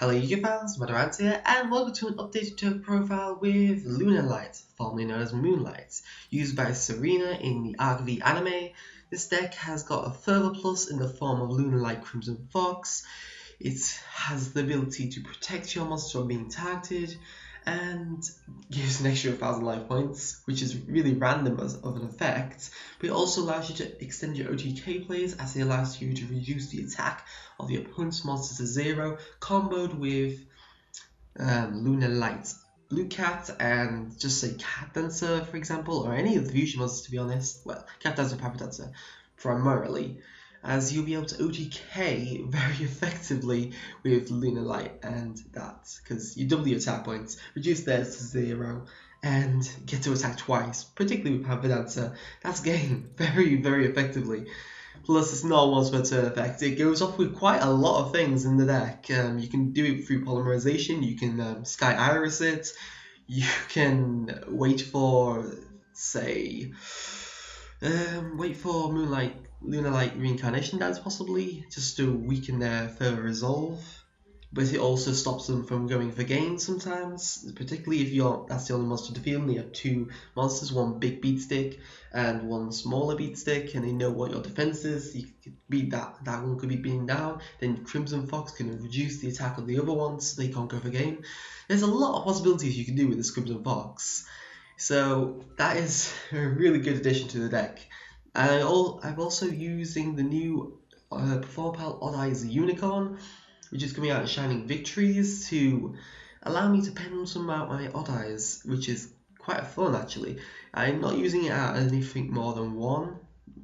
Hello YouTube fans, Madarant here, and welcome to an updated turf profile with Lunalight, formerly known as Moonlight. Used by Serena in the Arc V anime, this deck has got a further plus in the form of Lunalight Crimson Fox. It has the ability to protect your monster from being targeted, and gives an extra 1000 life points, which is really random as of an effect, but it also allows you to extend your OTK plays as it allows you to reduce the attack of the opponent's monster to 0, comboed with Lunalight Blue Cat and just say Cat Dancer, for example, or any of the fusion monsters, to be honest. Well, Cat Dancer, Papa Dancer, primarily, as you'll be able to OTK very effectively with Lunalight and that, because you double your attack points, reduce theirs to 0, and get to attack twice, particularly with Papa Dancer. That's game very, very effectively. Plus, it's not a once per turn effect. It goes off with quite a lot of things in the deck. You can do it through polymerization. You can Sky Iris it. You can wait for, say, wait for Lunalight reincarnation dance possibly, just to weaken their further resolve. But it also stops them from going for gains sometimes, particularly if that's the only monster to field and you have two monsters, one big beat stick and one smaller beat stick, and they know what your defense is. You could beat that one could be beaten down, then Crimson Fox can reduce the attack of the other ones so they can't go for game. There's a lot of possibilities you can do with this Crimson Fox, so that is a really good addition to the deck. And I'm also using the new Perform Pal Odd Eyes Unicorn, which is coming out in Shining Victories, to allow me to pendulum some out my Odd Eyes, which is quite fun actually. I'm not using it at anything more than one,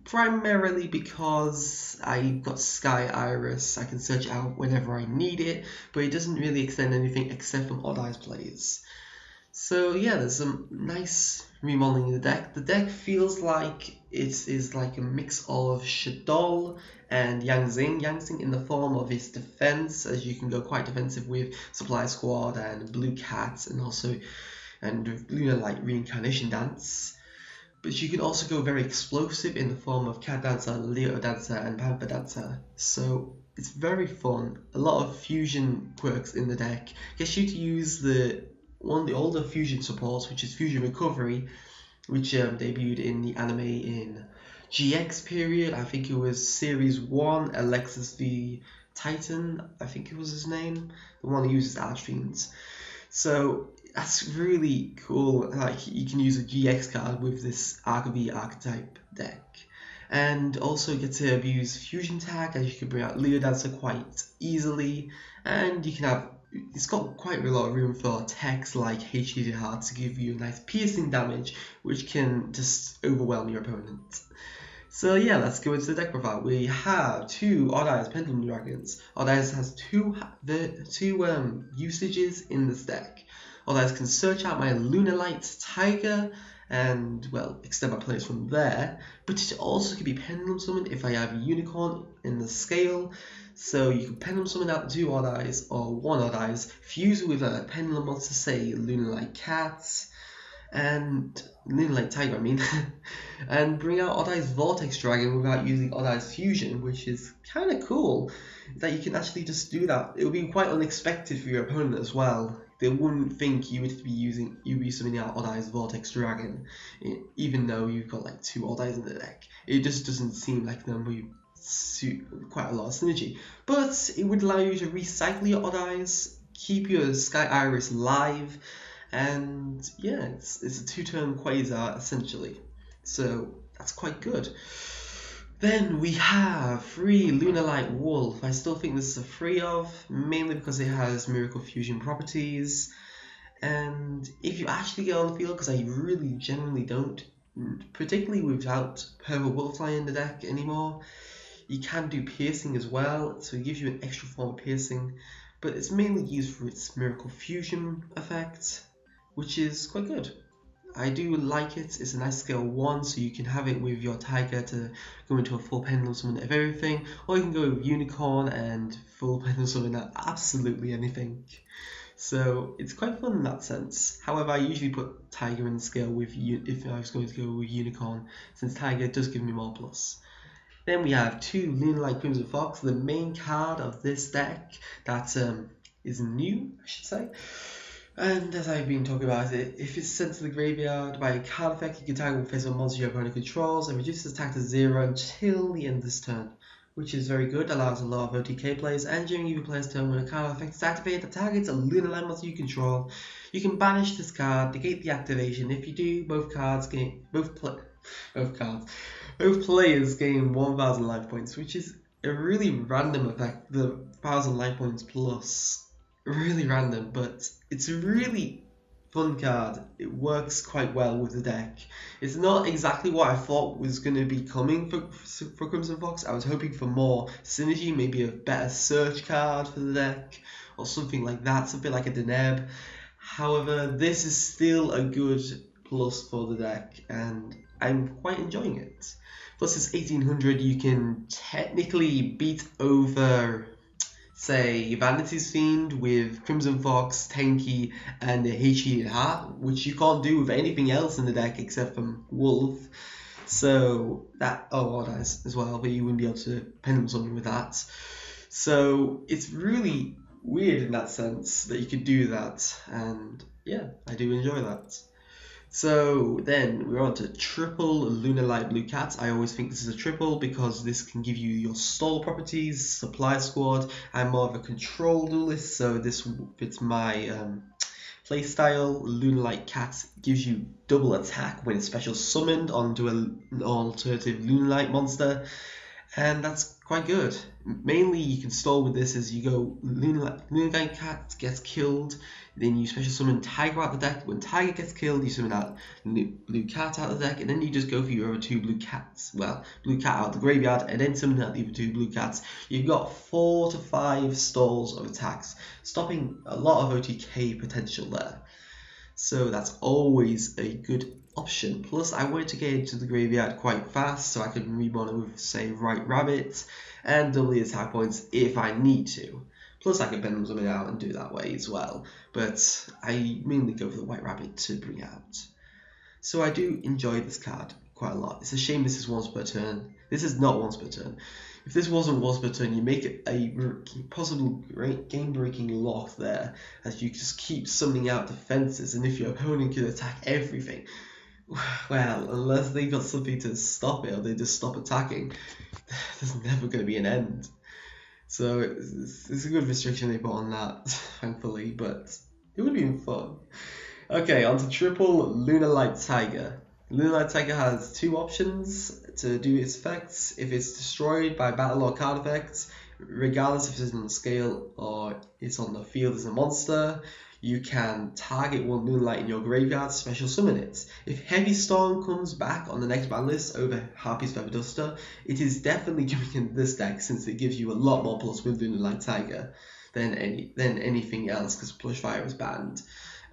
primarily because I've got Sky Iris. I can search it out whenever I need it, but it doesn't really extend anything except from Odd Eyes plays. So yeah, there's some nice remodeling in the deck. The deck feels like it is like a mix of Shadol and Yang in the form of its defense, as you can go quite defensive with Supply Squad and Blue Cat and Lunalight Reincarnation Dance. But you can also go very explosive in the form of Cat Dancer, Leo Dancer and Panther Dancer. So it's very fun. A lot of fusion quirks in the deck. Gets you to use one of the older fusion supports, which is Fusion Recovery, which debuted in the anime in GX period. I think it was Series 1, Alexis the Titan, I think it was his name, the one who uses Archfiends. So that's really cool. Like, you can use a GX card with this Arc V archetype deck. And also get to abuse Fusion Tag, as you can bring out Leo Dancer quite easily, and you can have it's got quite a lot of room for techs like HDD Heart to give you a nice piercing damage, which can just overwhelm your opponent. So yeah, let's go into the deck profile. We have two Odd Eyes Pendulum Dragons. Odd Eyes has two usages in this deck. Odd Eyes can search out my Lunalight Tiger and, well, extend my plays from there, but it also can be pendulum summoned if I have a unicorn in the scale. So you can pendulum summon out two Odd Eyes or one Odd Eyes, fuse it with a pendulum monster, say Lunalight Cat and Lunalight Tiger, I mean, and bring out Odd Eyes Vortex Dragon without using Odd Eyes Fusion, which is kind of cool that you can actually just do that. It would be quite unexpected for your opponent as well. They wouldn't think you would be summoning out Odd Eyes Vortex Dragon, even though you've got like two Odd Eyes in the deck. It just doesn't seem like them would suit quite a lot of synergy. But it would allow you to recycle your Odd Eyes, keep your Sky Iris live, and yeah, it's a 2-turn Quasar essentially. So that's quite good. Then we have free Lunalight Wolf. I still think this is a free of, mainly because it has Miracle Fusion properties. And if you actually get on the field, because I really generally don't, particularly without Purple Butterfly in the deck anymore, you can do piercing as well, so it gives you an extra form of piercing, but it's mainly used for its Miracle Fusion effect, which is quite good. I do like it. It's a nice scale 1, so you can have it with your Tiger to go into a full pendulum summon of everything, or you can go with Unicorn and full pendulum summon at absolutely anything. So it's quite fun in that sense. However, I usually put Tiger in the scale if I was going to go with Unicorn, since Tiger does give me more plus. Then we have two Lunalight Crimson Fox, the main card of this deck that is new, I should say. And as I've been talking about it, if it's sent to the graveyard by a card effect, you can target face a monster your opponent controls and reduce its attack to 0 until the end of this turn, which is very good, allows a lot of OTK plays, and during your player's turn when a card effect is activated that targets a Lunalight monster you control, you can banish this card, negate the activation. If you do, both players gain 1,000 life points, which is a really random effect, the 1,000 life points plus. Really random, but it's a really fun card. It works quite well with the deck. It's not exactly what I thought was going to be coming for Crimson Fox. I was hoping for more synergy, maybe a better search card for the deck, or something like that, something like a Deneb. However, this is still a good plus for the deck, and I'm quite enjoying it. Plus, it's 1800, you can technically beat over, say, Vanity's Fiend with Crimson Fox, Tenki, and the Heated Heart, which you can't do with anything else in the deck except from Wolf. So that, Odd Eyes as well, but you wouldn't be able to pendulum summon with that. So it's really weird in that sense that you could do that, and yeah, I do enjoy that. So then we're on to triple Lunalight Blue Cat. I always think this is a triple because this can give you your stall properties, supply squad. I'm more of a control duelist, so this fits my playstyle. Lunalight Cat gives you double attack when it's special summoned onto an alternative Lunalight monster, and that's quite good. Mainly you can stall with this as you go Lunalight Cat gets killed, then you special summon Tiger out the deck. When Tiger gets killed, you summon out Blue Cat out of the deck, and then you just go for your other 2 Blue Cats. Well, Blue Cat out of the graveyard, and then summon out the other 2 Blue Cats. You've got 4 to 5 stalls of attacks, stopping a lot of OTK potential there. So that's always a good option. Plus, I wanted to get into the graveyard quite fast, so I could reborn it with, say, Right Rabbit, and double the attack points if I need to. Plus, I can pendulum summon out and do that way as well, but I mainly go for the White Rabbit to bring out. So I do enjoy this card quite a lot. It's a shame this is once per turn. This is not once per turn. If this wasn't once per turn, you make it a possible game-breaking lock there, as you just keep summoning out defenses, and if your opponent can attack everything, well, unless they've got something to stop it or they just stop attacking, there's never going to be an end. So it's a good restriction they put on that, thankfully, but it would have been fun. Okay, on to triple Lunalight Tiger. Lunalight Tiger has 2 options to do its effects. If it's destroyed by battle or card effects, regardless if it's on the scale or it's on the field as a monster, you can target 1 Lunalight in your graveyard, special summon it. If Heavy Storm comes back on the next ban list over Harpy's Feather Duster, it is definitely coming in this deck since it gives you a lot more plus with Lunalight Tiger than anything else, because Plush Fire is banned.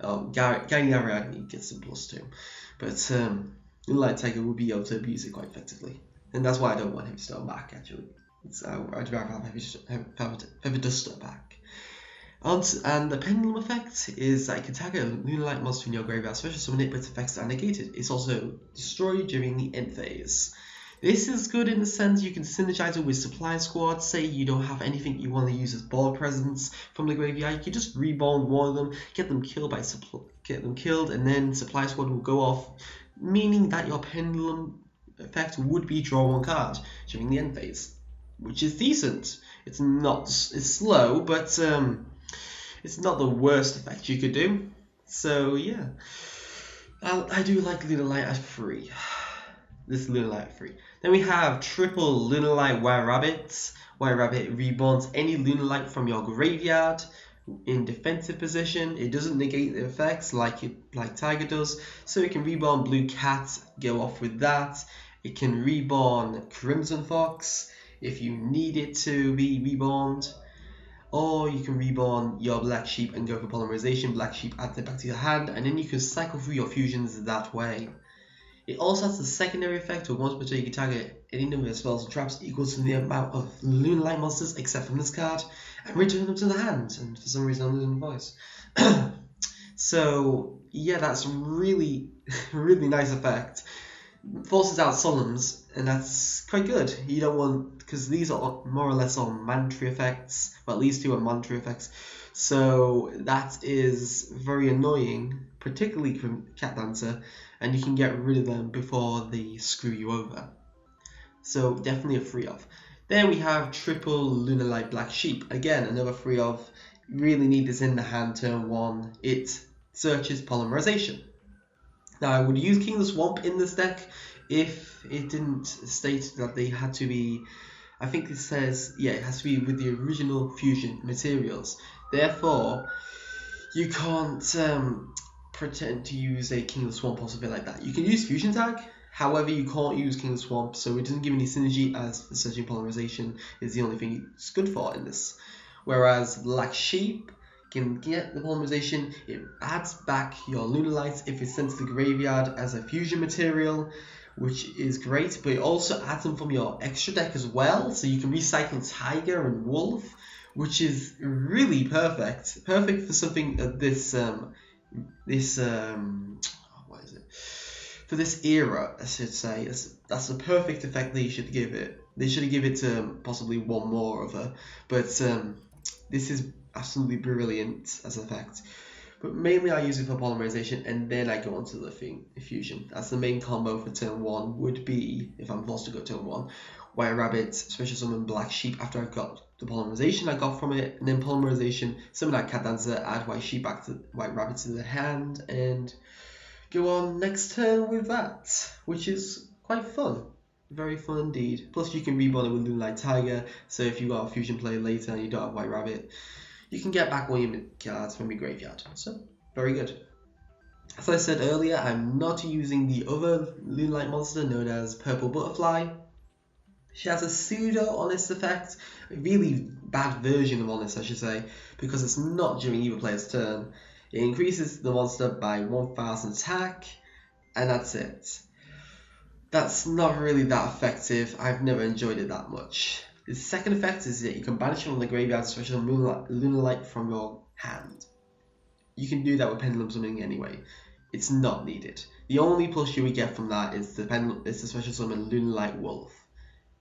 Gaining Ariadne gets some plus too, but Lunalight Tiger will be able to abuse it quite effectively, and that's why I don't want Heavy Storm back actually. I'd rather have Feather Duster back. And the pendulum effect is that you can target a Lunalight monster in your graveyard, special summon it, but its effects are negated. It's also destroyed during the end phase. This is good in the sense you can synergize it with Supply Squad. Say you don't have anything you want to use as board presence from the graveyard, you can just reborn one of them, get them killed, and then Supply Squad will go off, meaning that your pendulum effect would be draw 1 card during the end phase, which is decent. It's slow, but it's not the worst effect you could do. So yeah, I do like Lunalight at 3. This Lunalight at 3. Then we have triple Lunalight White Rabbit. White Rabbit reborns any Lunalight from your graveyard in defensive position. It doesn't negate the effects like Tiger does, so it can reborn Blue Cat, go off with that. It can reborn Crimson Fox if you need it to be reborned. Or you can reborn your Black Sheep and go for Polymerization. Black Sheep, add it back to your hand, and then you can cycle through your fusions that way. It also has the secondary effect where once per turn you can target any number of spells and traps equals to the amount of Lunalight monsters except from this card, and return them to the hand. And for some reason I'm losing my voice. So yeah, that's really nice effect. Forces out Solemns, and that's quite good. You don't want, because these are more or less all mandatory effects, well, at least 2 are mandatory effects, So that is very annoying, particularly from Cat Dancer, and you can get rid of them before they screw you over. So definitely a free of. Then we have triple Lunalight Black Sheep. Again, another free of. Really need this in the hand turn 1. It searches polymerization. Now I would use King of the Swamp in this deck if it didn't state that they had to be, I think it says, yeah, it has to be with the original fusion materials. Therefore, you can't pretend to use a King of the Swamp or something like that. You can use Fusion Tag, however you can't use King of the Swamp, so it doesn't give any synergy as the searching polymerization is the only thing it's good for in this. Whereas Black Sheep can get the polymerization, it adds back your Lunalight if it's sent to the graveyard as a fusion material, which is great, but it also adds them from your extra deck as well, so you can recycle Tiger and Wolf, which is really perfect. Perfect for something at this what is it? For this era, I should say. That's the perfect effect they should give it. They should give it possibly one more of her, but this is absolutely brilliant as an effect. But mainly I use it for polymerization, and then I go on to the fusion. That's the main combo for turn 1 would be, if I'm forced to go turn 1, White Rabbit, Special Summon Black Sheep after I've got the polymerization I got from it, and then polymerization, summon that Cat Dancer, add White Sheep back to White Rabbit to the hand, and go on next turn with that, which is quite fun. Very fun indeed. Plus you can reborn it with Lunalight Tiger, so if you got a fusion play later and you don't have White Rabbit, you can get back one of your cards from your graveyard. So, very good. As I said earlier, I'm not using the other Lunalight monster known as Purple Butterfly. She has a pseudo-honest effect, a really bad version of honest I should say, because it's not during either player's turn. It increases the monster by 1000 attack, and that's it. That's not really that effective. I've never enjoyed it that much. The second effect is that you can banish it from the graveyard, especially Lunalight from your hand. You can do that with Pendulum Summoning anyway. It's not needed. The only plus you would get from that is the special summon Lunalight Wolf.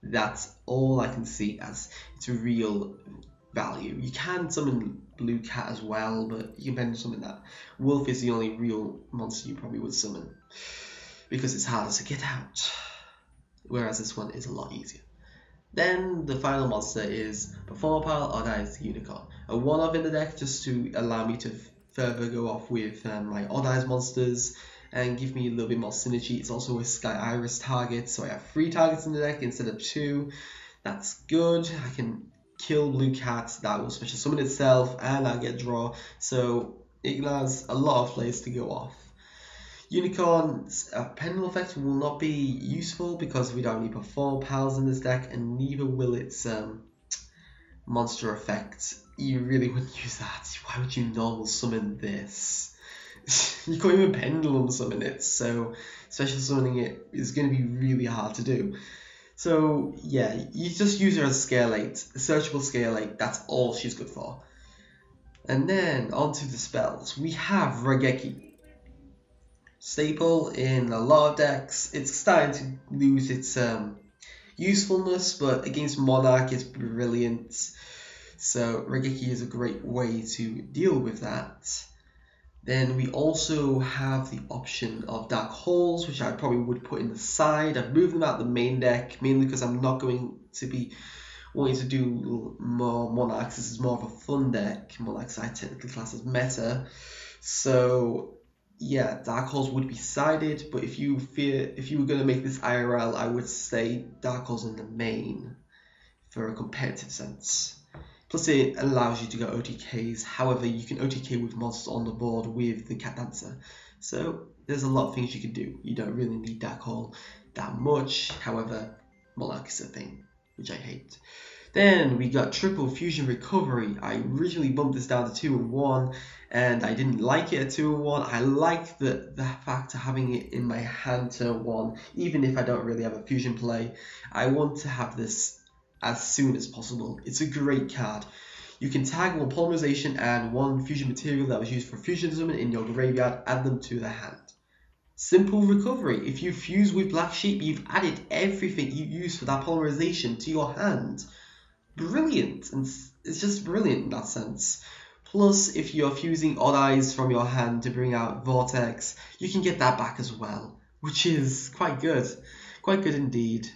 That's all I can see as its real value. You can summon Blue Cat as well, but you can Pendulum Summon that. Wolf is the only real monster you probably would summon, because it's harder to get out, whereas this one is a lot easier. Then the final monster is Performer Pile Odd-Eyes Unicorn, a one-off in the deck just to allow me to further go off with my Odd-Eyes monsters and give me a little bit more synergy. It's also a Sky Iris target, so I have 3 targets in the deck instead of 2. That's good. I can kill Blue Cat, that will special summon itself, and I'll get draw, so it has a lot of plays to go off. Unicorn's pendulum effect will not be useful because we don't need Perform Pals in this deck, and neither will its monster effect. You really wouldn't use that. Why would you normal summon this? You can't even pendulum summon it, so special summoning it is going to be really hard to do. So yeah, you just use her as a scale 8, a searchable scale 8, that's all she's good for. And then onto the spells. We have Raigeki. Staple in a lot of decks. It's starting to lose its usefulness, but against Monarch it's brilliant. So Raigeki is a great way to deal with that. Then we also have the option of Dark Holes, which I probably would put in the side. I've moved them out the main deck, mainly because I'm not going to be wanting to do more Monarchs. This is more of a fun deck. Monarchs I technically class as meta. So yeah, Dark Holes would be sided, but if you were going to make this IRL, I would say Dark Holes in the main for a competitive sense. Plus it allows you to go OTKs, however you can OTK with monsters on the board with the Cat Dancer. So there's a lot of things you can do. You don't really need Dark Hole that much, however Monarch is a thing, which I hate. Then we got Triple Fusion Recovery. I originally bumped this down to 2-1, and I didn't like it at 2-1. I like the fact of having it in my hand turn 1, even if I don't really have a fusion play. I want to have this as soon as possible. It's a great card. You can tag 1 polymerization and 1 fusion material that was used for fusion summon in your graveyard, add them to the hand. Simple recovery. If you fuse with Black Sheep, you've added everything you used for that polymerization to your hand. Brilliant, and it's just brilliant in that sense. Plus, if you're fusing Odd Eyes from your hand to bring out Vortex, you can get that back as well, which is quite good. Quite good indeed.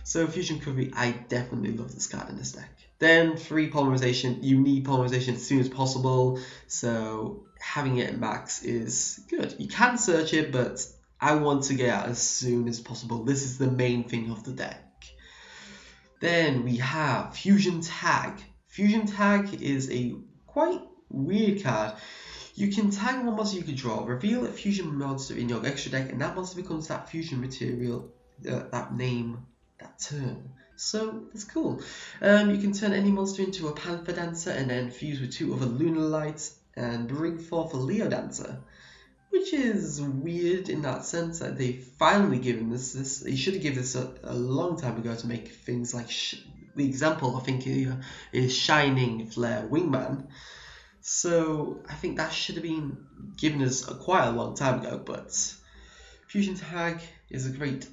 So Fusion Recovery, I definitely love this card in this deck. Then free Polymerization, you need Polymerization as soon as possible, so having it at max is good. You can search it, but I want to get out as soon as possible. This is the main thing of the deck. Then we have Fusion Tag. Fusion Tag is a quite weird card. You can tag one monster you can draw, reveal a fusion monster in your extra deck, and that monster becomes that fusion material, that name, that turn. So that's cool. You can turn any monster into a Panther Dancer and then fuse with 2 other Lunalights and bring forth a Leo Dancer, which is weird in that sense that they've finally given this. They should have given this a long time ago to make things like the example I think is Shining Flare Wingman. So I think that should have been given us quite a long time ago, but Fusion Tag is a great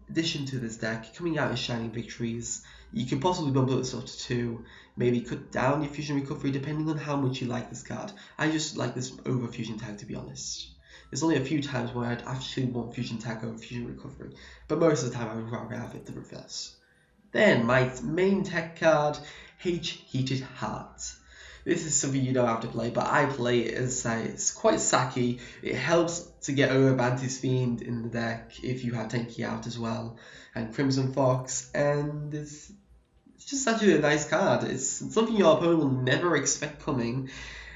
addition to this deck, coming out in Shining Victories. You can possibly bump this up to 2, maybe cut down your Fusion Recovery depending on how much you like this card. I just like this over Fusion Tag, to be honest. There's only a few times where I'd actually want Fusion Tag over Fusion Recovery, but most of the time I would rather have it the reverse. Then my main tech card, Heated Heart. This is something you don't have to play, but I play it as it's quite sacky. It helps to get over Mantis Fiend in the deck if you have Tenki out as well, and Crimson Fox, and it's just actually a nice card. It's something your opponent will never expect coming,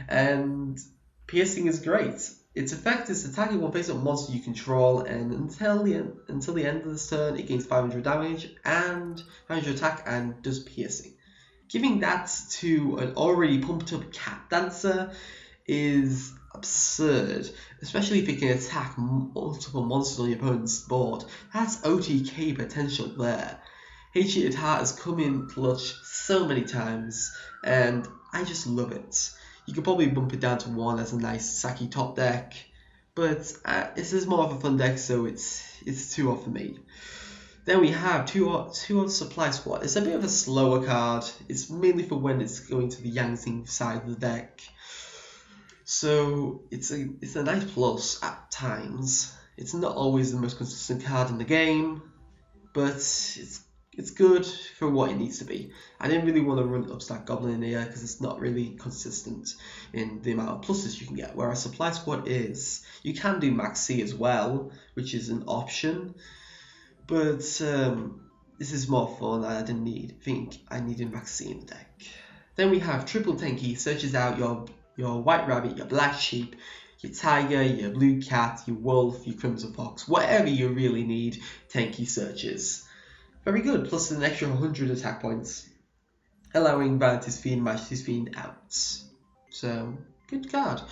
and Piercing is great. Its effect is attacking one face-up monster you control, and until the end of this turn, it gains 500 damage and 500 attack and does piercing. Giving that to an already pumped up Cat Dancer is absurd, especially if it can attack multiple monsters on your opponent's board. That's OTK potential there. Heated Heart has come in clutch so many times, and I just love it. You could probably bump it down to 1 as a nice Saki top deck, but this is more of a fun deck, so it's 2 off for me. Then we have two on Supply Squad. It's a bit of a slower card. It's mainly for when it's going to the Yangtze side of the deck. So it's a nice plus at times. It's not always the most consistent card in the game, but it's good for what it needs to be. I didn't really want to run Upstack Goblin in here because it's not really consistent in the amount of pluses you can get, whereas Supply Squad is. You can do Max C as well, which is an option, but this is more fun and I didn't think I needed Max C in the deck. Then we have Triple Tenki, searches out your White Rabbit, your Black Sheep, your Tiger, your Blue Cat, your Wolf, your Crimson Fox, whatever you really need, Tenki searches. Very good, plus an extra 100 attack points, allowing Vanity's Fiend, Majesty's Fiend out. So, good card.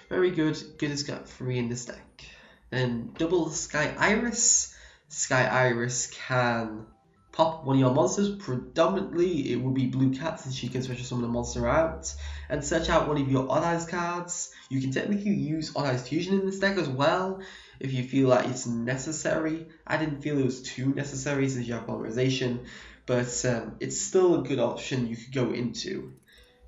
Very good. Good as got 3 in this deck. Then double Sky Iris. Sky Iris can pop one of your monsters. Predominantly, it will be Blue Cat, since she can special summon a monster out, and search out one of your Odd Eyes cards. You can technically use Odd Eyes Fusion in this deck as well, if you feel like it's necessary. I didn't feel it was too necessary since you have Polymerization, but it's still a good option you could go into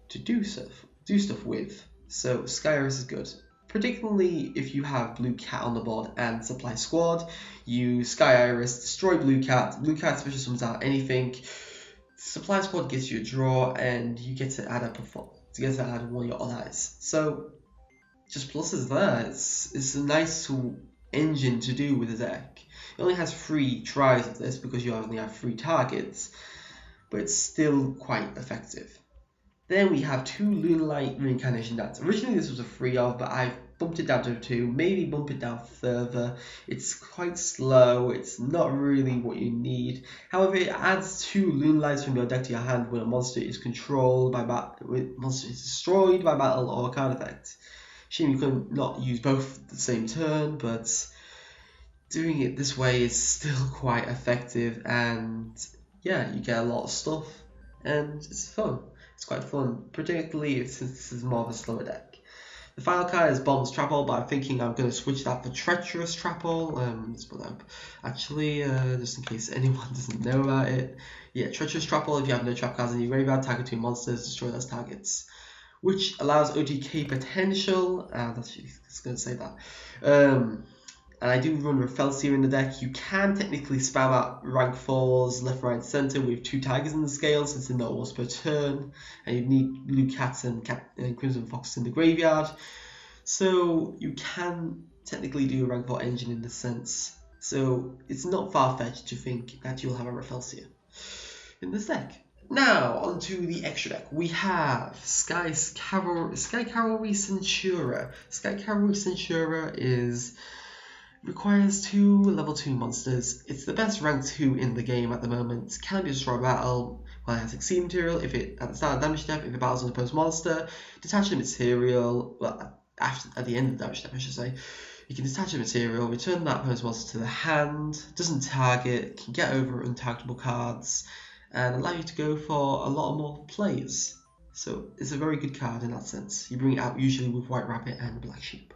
to do stuff with. So Sky Iris is good. Particularly if you have Blue Cat on the board and Supply Squad, use Sky Iris, destroy Blue Cat special summons out anything. Supply Squad gets you a draw, and you get to add one of your Odd Eyes. So just pluses there. It's a nice engine to do with the deck. It only has 3 tries of this because you only have 3 targets, but it's still quite effective. Then we have 2 Lunalight Reincarnation Dance. Originally this was a 3 of, but I've bumped it down to 2, maybe bump it down further. It's quite slow, it's not really what you need. However, it adds 2 Lunalights from your deck to your hand when a monster is destroyed by battle or a card effect. Shame you could not use both at the same turn, but doing it this way is still quite effective, and yeah, you get a lot of stuff, and it's fun. It's quite fun, particularly since this is more of a slower deck. The final card is Bomb's Trapple, but I'm thinking I'm going to switch that for Treacherous Trapple. Let's put that up. Actually, just in case anyone doesn't know about it. Yeah, Treacherous Trapple, if you have no trap cards in your graveyard, target 2 monsters, destroy those targets. which allows OTK potential. That's going to say that. And I do run Rafelsia in the deck. You can technically spam out rank 4s left, right, center with 2 Tigers in the scale, since they're not once per turn, and you need Blue Cats and Crimson Fox in the graveyard. So you can technically do a rank 4 engine in this sense. So it's not far-fetched to think that you'll have a Rafelsia in this deck. Now, onto the extra deck. We have Sky Cavalry Centura. Sky Cavalry Centura requires 2 level 2 monsters. It's the best rank 2 in the game at the moment. Can be destroyed by battle while it has Exceed material. If it at the start of damage step, if it battles an opposed monster, detach the material. Well, at the end of the damage step, I should say. You can detach the material, return that opponent's monster to the hand, doesn't target, can get over untargetable cards, and allow you to go for a lot more plays. So it's a very good card in that sense. You bring it out usually with White Rabbit and Black Sheep.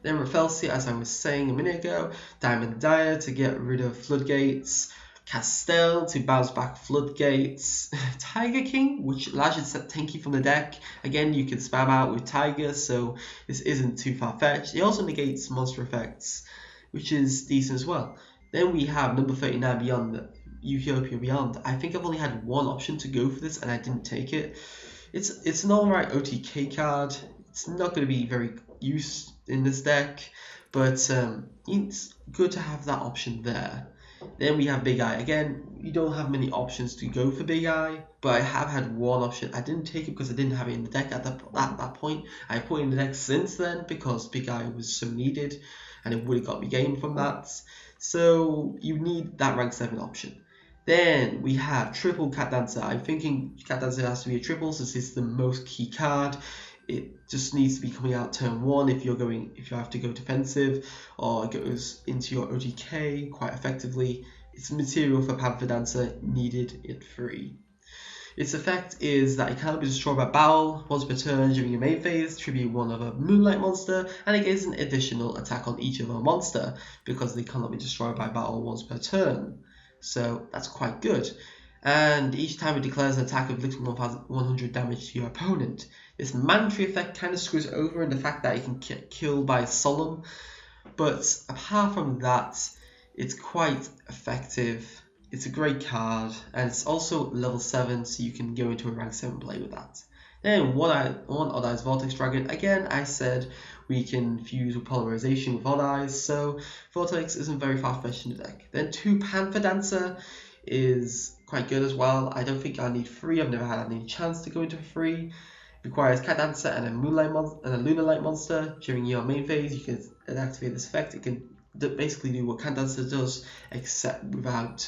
Then Rafelsia, as I was saying a minute ago, Diamond Dyer to get rid of Floodgates, Castell to bounce back Floodgates, Tiger King, which allows you to set Tenki from the deck. Again, you can spam out with Tiger, so this isn't too far-fetched. It also negates monster effects, which is decent as well. Then we have number 39 Beyond, Utopia Beyond. I think I've only had one option to go for this, and I didn't take it. It's an alright OTK card. It's not going to be very used in this deck, but it's good to have that option there. Then we have Big Eye. Again, you don't have many options to go for Big Eye, but I have had one option. I didn't take it because I didn't have it in the deck at that point. I put it in the deck since then because Big Eye was so needed, and it would have got me game from that. So you need that rank 7 option. Then we have Triple Cat Dancer. I'm thinking Cat Dancer has to be a triple since it's the most key card. It just needs to be coming out turn 1 if you have to go defensive, or it goes into your OTK quite effectively. It's material for Panther Dancer, needed it free. Its effect is that it cannot be destroyed by battle once per turn during your main phase, tribute 1 of a Moonlight monster, and it gets an additional attack on each of a monster because they cannot be destroyed by battle once per turn. So that's quite good. And each time it declares an attack inflicting 100 damage to your opponent. This mandatory effect kind of screws over in the fact that it can get killed by Solemn, but apart from that, it's quite effective. It's a great card, and it's also level 7, so you can go into a rank 7 play with that. Then One Odd Eyes Vortex Dragon. Again, I said we can fuse with Polarization with Odd Eyes, so Vortex isn't very far-fetched in the deck. Then 2 Panther Dancer is quite good as well. I don't think I need 3. I've never had any chance to go into 3. Requires Cat Dancer and a Lunalight monster. During your main phase, you can activate this effect. It can basically do what Cat Dancer does, except without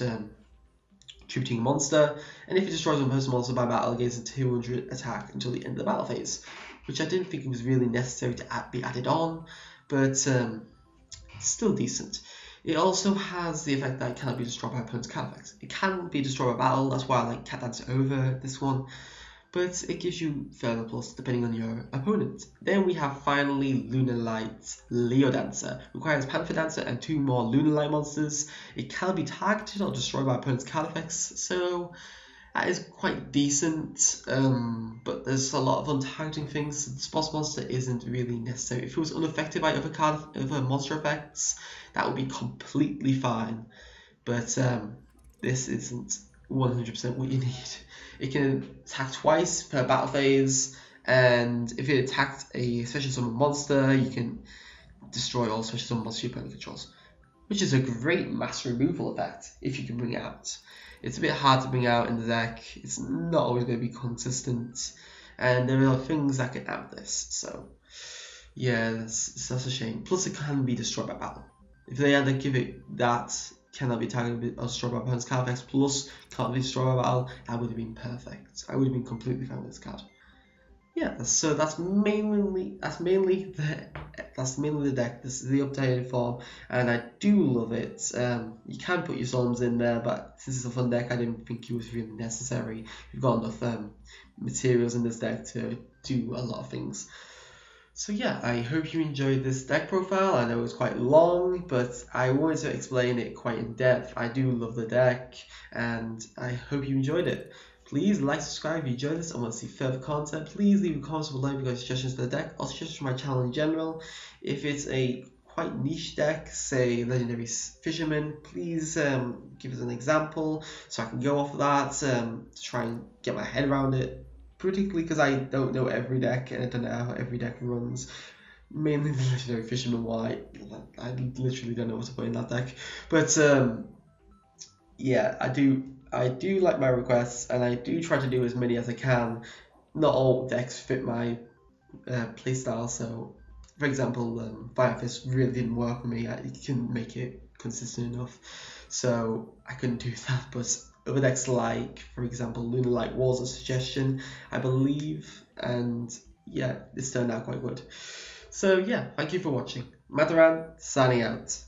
tributing a monster. And if it destroys one person monster by battle, it gains a 200 attack until the end of the battle phase, which I didn't think it was really necessary to be added on, but still decent. It also has the effect that it cannot be destroyed by opponent's card effects. It can be destroyed by battle, that's why I like Cat Dancer over this one, but it gives you further plus depending on your opponent. Then we have finally Lunalight Leo Dancer. Requires Panther Dancer and 2 more Lunalight monsters. It can be targeted or destroyed by opponent's card effects, so that is quite decent, but there's a lot of untargeting things. The Boss monster isn't really necessary. If it was unaffected by other monster effects, that would be completely fine, but this isn't 100% what you need. It can attack twice per battle phase, and if it attacked a special summon monster, you can destroy all special summon monsters your opponent controls, which is a great mass removal effect if you can bring it out. It's a bit hard to bring out in the deck. It's not always going to be consistent, and there are things that can out this. So yeah, that's a shame. Plus, it can be destroyed by battle. If they had to give it that cannot be targeted or destroyed by opponent's card effects, plus can't be destroyed by battle, that would have been perfect. I would have been completely fine with this card. Yeah, so that's mainly the deck. This is the updated form, and I do love it. You can put your Solemns in there, but since it's a fun deck, I didn't think it was really necessary. You've got enough materials in this deck to do a lot of things. So yeah, I hope you enjoyed this deck profile. I know it was quite long, but I wanted to explain it quite in depth. I do love the deck, and I hope you enjoyed it. Please like, subscribe if you enjoyed this and want to see further content. Please leave a comment below if you got suggestions for the deck or suggestions for my channel in general. If it's a quite niche deck, say Legendary Fisherman, please give us an example so I can go off of that to try and get my head around it, particularly because I don't know every deck and I don't know how every deck runs. Mainly the Legendary Fisherman White. I literally don't know what to put in that deck. But yeah, I do like my requests, and I do try to do as many as I can. Not all decks fit my playstyle, so for example, Fire Fist really didn't work for me. I couldn't make it consistent enough, so I couldn't do that. But other decks like, for example, Lunalight was a suggestion, I believe, and yeah, this turned out quite good. So yeah, thank you for watching. Mataran, signing out.